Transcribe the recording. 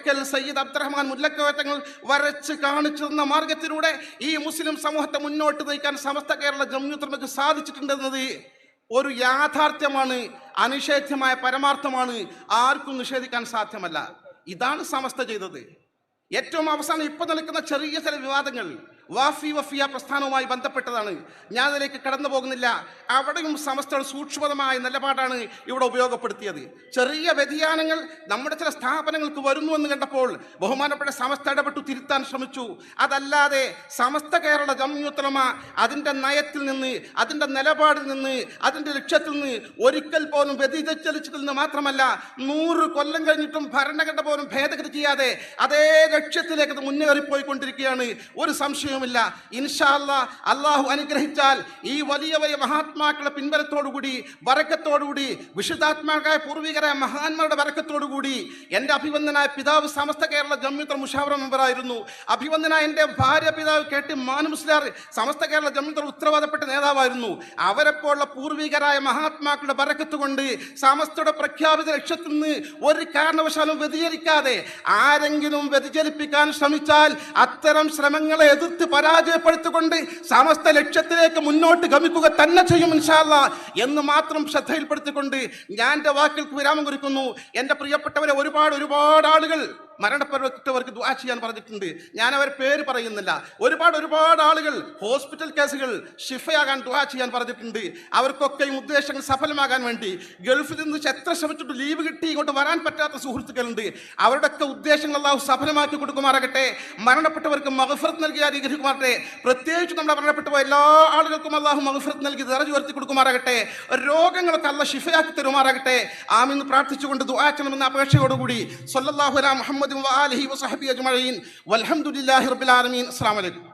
ഒരിക്കൽ സയ്യിദ് അബ്ദുറഹ്മാൻ മുല്ലക്കോറ്റങ്ങൾ വരച്ച് കാണിച്ചു തന്ന മാർഗത്തിലൂടെ ഈ മുസ്ലിം സമൂഹത്തെ മുന്നോട്ട് നയിക്കാൻ സമസ്ത കേരള ജംഇയ്യത്തുൽ സാധിച്ചിട്ടുണ്ടെന്നത് ഒരു യാഥാർത്ഥ്യമാണ്, അനിഷേധ്യമായ പരമാർത്ഥമാണ്, ആർക്കും നിഷേധിക്കാൻ സാധ്യമല്ല. ഇതാണ് സമസ്ത ചെയ്തത്. ഏറ്റവും അവസാനം ഇപ്പൊ നിൽക്കുന്ന ചെറിയ ചില വിവാദങ്ങൾ വഫിയ പ്രസ്ഥാനവുമായി ബന്ധപ്പെട്ടതാണ്. ഞാൻ അതിലേക്ക് കടന്നു പോകുന്നില്ല. അവിടെയും സമസ്തയുടെ സൂക്ഷ്മതമായ നിലപാടാണ് ഇവിടെ ഉപയോഗപ്പെടുത്തിയത്. ചെറിയ വ്യതിയാനങ്ങൾ നമ്മുടെ ചില സ്ഥാപനങ്ങൾക്ക് വരുന്നു എന്ന് കണ്ടപ്പോൾ ബഹുമാനപ്പെട്ട സമസ്ത ഇടപെട്ടു തിരുത്താൻ ശ്രമിച്ചു. അതല്ലാതെ സമസ്ത കേരള ജംഇയ്യത്തുൽ ഉലമ അതിൻ്റെ നയത്തിൽ നിന്ന്, അതിൻ്റെ നിലപാടിൽ നിന്ന്, അതിൻ്റെ ലക്ഷ്യത്തിൽ നിന്ന് ഒരിക്കൽ പോലും വ്യതിചലിച്ചതിൽ മാത്രമല്ല 100 കൊല്ലം കഴിഞ്ഞിട്ടും ഭരണഘടന പോലും ഭേദഗതി ചെയ്യാതെ അതേ ലക്ഷ്യത്തിലേക്ക് അത് മുന്നേറിപ്പോയിക്കൊണ്ടിരിക്കുകയാണ്. ഒരു സംശയം ഇൻഷാ അല്ലാഹ് അല്ലാഹു അനുഗ്രഹിച്ചാൽ ഈ വലിയ വലിയ മഹാത്മാക്കളുടെ പിൻബലത്തോടുകൂടി, ബറക്കത്തോടുകൂടി, വിശുദ്ധാത്മാക്കളായ പൂർവികരായ മഹാന്മാരുടെ ബറക്കത്തോടുകൂടി, എൻ്റെ അഭിവന്ദനായ പിതാവ് സമസ്ത കേരള ജംഇയ്യത്തുൽ മുശാവറ മെമ്പറായിരുന്നു. അഭിവന്ദനായ എൻ്റെ ഭാര്യ പിതാവ് KT മാനു മുസ്ലിയാർ സമസ്ത കേരള ജംഇയ്യത്തുൽ ഉത്തരവാദപ്പെട്ട നേതാവായിരുന്നു. അവരെപ്പോലുള്ള പൂർവികരായ മഹാത്മാക്കളുടെ ബറക്കത്ത് കൊണ്ട് സമസ്തയുടെ പ്രഖ്യാപിത ലക്ഷ്യത്തിൽ നിന്ന് ഒരു കാരണവശാലും വ്യതിചലിക്കാതെ ആരെങ്കിലും വ്യതിചലിപ്പിക്കാൻ ശ്രമിച്ചാൽ അത്തരം ശ്രമങ്ങളെ എതിർത്ത് പരാജയപ്പെടുത്തിക്കൊണ്ട് സമസ്ത ലക്ഷ്യത്തിലേക്ക് മുന്നോട്ട് ഗമിക്കുക തന്നെ ചെയ്യും ഇൻഷാ അല്ലാഹ് എന്ന് മാത്രം ശ്രദ്ധയിൽപ്പെടുത്തിക്കൊണ്ട് ഞാൻ എൻ്റെ വാക്കുകൾക്ക് വിരാമം കുറിക്കുന്നു. എൻ്റെ പ്രിയപ്പെട്ടവരെ, ഒരുപാട് ആളുകൾ മരണപ്പെട്ടവർക്ക് ദുആ ചെയ്യാൻ പറഞ്ഞിട്ടുണ്ട്. ഞാൻ അവരുടെ പേര് പറയുന്നില്ല. ഒരുപാട് ആളുകൾ ഹോസ്പിറ്റൽ കേസുകൾ ഷിഫയാകാൻ ദുആ ചെയ്യാൻ പറഞ്ഞിട്ടുണ്ട്. അവർക്കൊക്കെയും ഉദ്ദേശങ്ങൾ സഫലമാകാൻ വേണ്ടി ഗൾഫിൽ നിന്ന് എത്ര ശ്രമിച്ചിട്ട് ലീവ് കിട്ടി ഇങ്ങോട്ട് വരാൻ പറ്റാത്ത സുഹൃത്തുക്കളുണ്ട്. അവരുടെയൊക്കെ ഉദ്ദേശങ്ങൾ അല്ലാഹു സഫലമാക്കി കൊടുക്കുമാറാകട്ടെ. മരണപ്പെട്ടവർക്ക് മഗ്ഫിറത്ത് നൽകി അനുഗ്രഹിക്കുമാറാകട്ടെ. പ്രത്യേകിച്ച് നമ്മുടെ മരണപ്പെട്ട എല്ലാ ആളുകൾക്കും അല്ലാഹു മഗ്ഫിറത്ത് നൽകി ദറജ ഉയർത്തി കൊടുക്കുമാറാകട്ടെ. രോഗങ്ങളൊക്കെ അല്ലാഹു ശിഫയാക്കി തരുമാറാകട്ടെ. ആമീൻ പ്രാർത്ഥിച്ചുകൊണ്ട് ദുആ ചെയ്യണമെന്ന അപേക്ഷയോടുകൂടി സ്വല്ലല്ലാഹു അലാ മുഹമ്മദ് വആലിഹി വസഹബിഹി അജ്മഈൻ വൽഹംദുലില്ലാഹി റബ്ബിൽ ആലമീൻ. അസ്സലാമു അലൈക്കും.